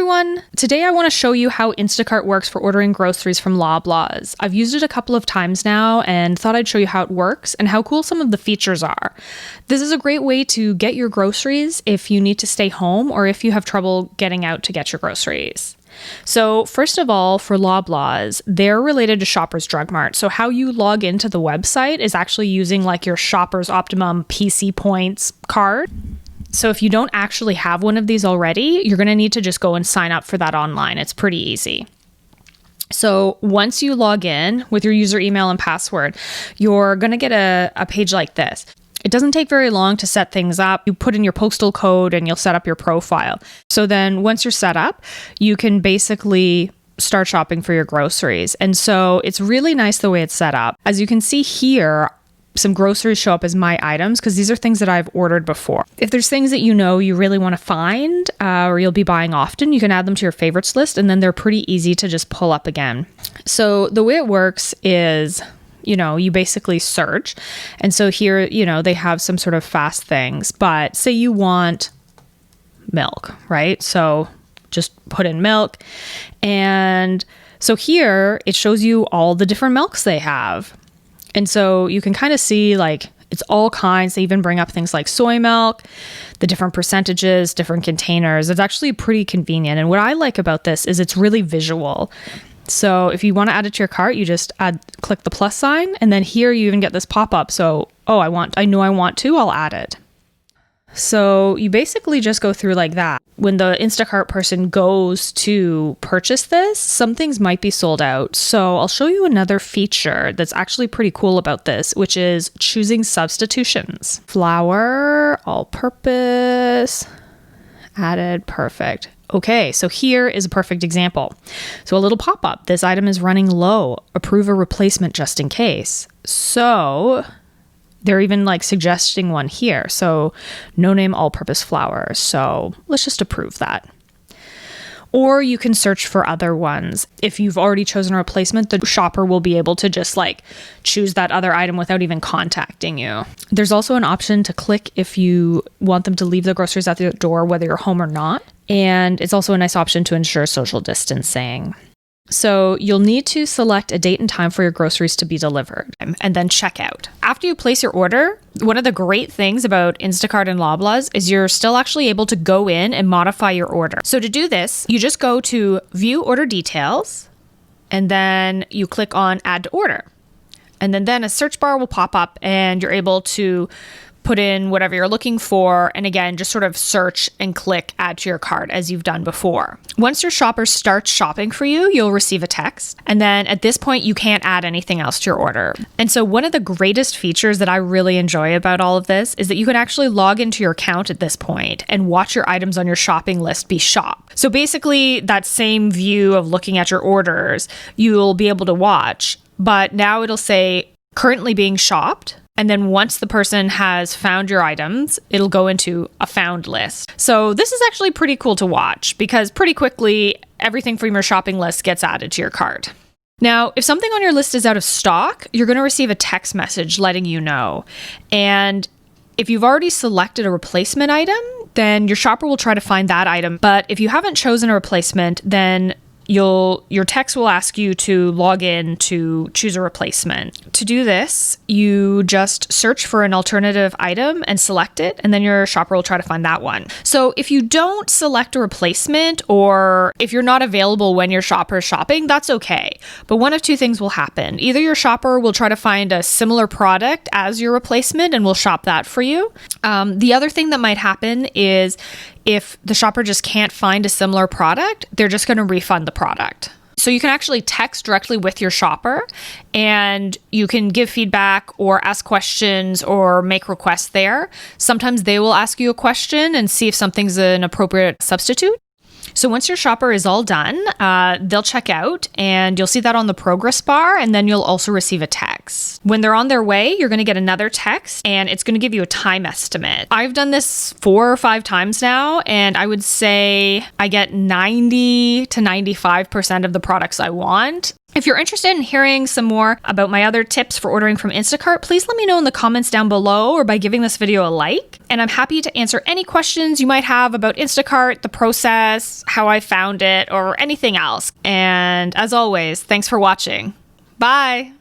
everyone! Today I want to show you how Instacart works for ordering groceries from Loblaws. I've used it a couple of times now and thought I'd show you how it works and how cool some of the features are. This is a great way to get your groceries if you need to stay home or if you have trouble getting out to get your groceries. So first of all, for Loblaws, they're related to Shoppers Drug Mart. So how you log into the website is actually using like your Shoppers Optimum PC Points card. So if you don't actually have one of these already, you're going to need to just go and sign up for that online. It's pretty easy. So once you log in with your user email and password, you're going to get a page like this. It doesn't take very long to set things up. You put in your postal code and you'll set up your profile. So then once you're set up, you can basically start shopping for your groceries. And so it's really nice the way it's set up. As you can see here, some groceries show up as my items because these are things that I've ordered before. If there's things that you know you really want to find or you'll be buying often, you can add them to your favorites list and then they're pretty easy to just pull up again. So the way it works is, you basically search. And so here, they have some sort of fast things, but say you want milk, right? So just put in milk. And so here it shows you all the different milks they have. And so you can kind of see like it's all kinds. They even bring up things like soy milk, the different percentages, different containers. It's actually pretty convenient. And what I like about this is it's really visual. So if you want to add it to your cart, you just click the plus sign. And then here you even get this pop-up. So, I know I want to, I'll add it. So you basically just go through like that. When the Instacart person goes to purchase this, some things might be sold out. So I'll show you another feature that's actually pretty cool about this, which is choosing substitutions. Flour, all-purpose, added, perfect. Okay, so here is a perfect example. So a little pop-up. This item is running low. Approve a replacement just in case. So they're even like suggesting one here. So no name all-purpose flour. So let's just approve that. Or you can search for other ones. If you've already chosen a replacement, the shopper will be able to just like choose that other item without even contacting you. There's also an option to click if you want them to leave the groceries at the door, whether you're home or not. And it's also a nice option to ensure social distancing. So you'll need to select a date and time for your groceries to be delivered and then check out. After you place your order, one of the great things about Instacart and Loblaws is you're still actually able to go in and modify your order. So to do this, you just go to view order details and then you click on add to order. And then a search bar will pop up and you're able to put in whatever you're looking for. And again, just sort of search and click add to your cart as you've done before. Once your shopper starts shopping for you, you'll receive a text. And then at this point, you can't add anything else to your order. And so one of the greatest features that I really enjoy about all of this is that you can actually log into your account at this point and watch your items on your shopping list be shopped. So basically that same view of looking at your orders, you'll be able to watch, but now it'll say currently being shopped. And then once the person has found your items, it'll go into a found list. So this is actually pretty cool to watch because pretty quickly, everything from your shopping list gets added to your cart. Now, if something on your list is out of stock, you're going to receive a text message letting you know. And if you've already selected a replacement item, then your shopper will try to find that item. But if you haven't chosen a replacement, then your text will ask you to log in to choose a replacement. To do this, you just search for an alternative item and select it, and then your shopper will try to find that one. So if you don't select a replacement or if you're not available when your shopper is shopping, that's okay. But one of two things will happen. Either your shopper will try to find a similar product as your replacement and will shop that for you. The other thing that might happen is if the shopper just can't find a similar product, they're just going to refund the product. So you can actually text directly with your shopper and you can give feedback or ask questions or make requests there. Sometimes they will ask you a question and see if something's an appropriate substitute. So once your shopper is all done, they'll check out and you'll see that on the progress bar, and then you'll also receive a text. When they're on their way, you're going to get another text and it's going to give you a time estimate. I've done this 4 or 5 times now, and I would say I get 90 to 95% of the products I want If you're interested in hearing some more about my other tips for ordering from Instacart, please let me know in the comments down below or by giving this video a like. And I'm happy to answer any questions you might have about Instacart, the process, how I found it, or anything else. And as always, thanks for watching. Bye!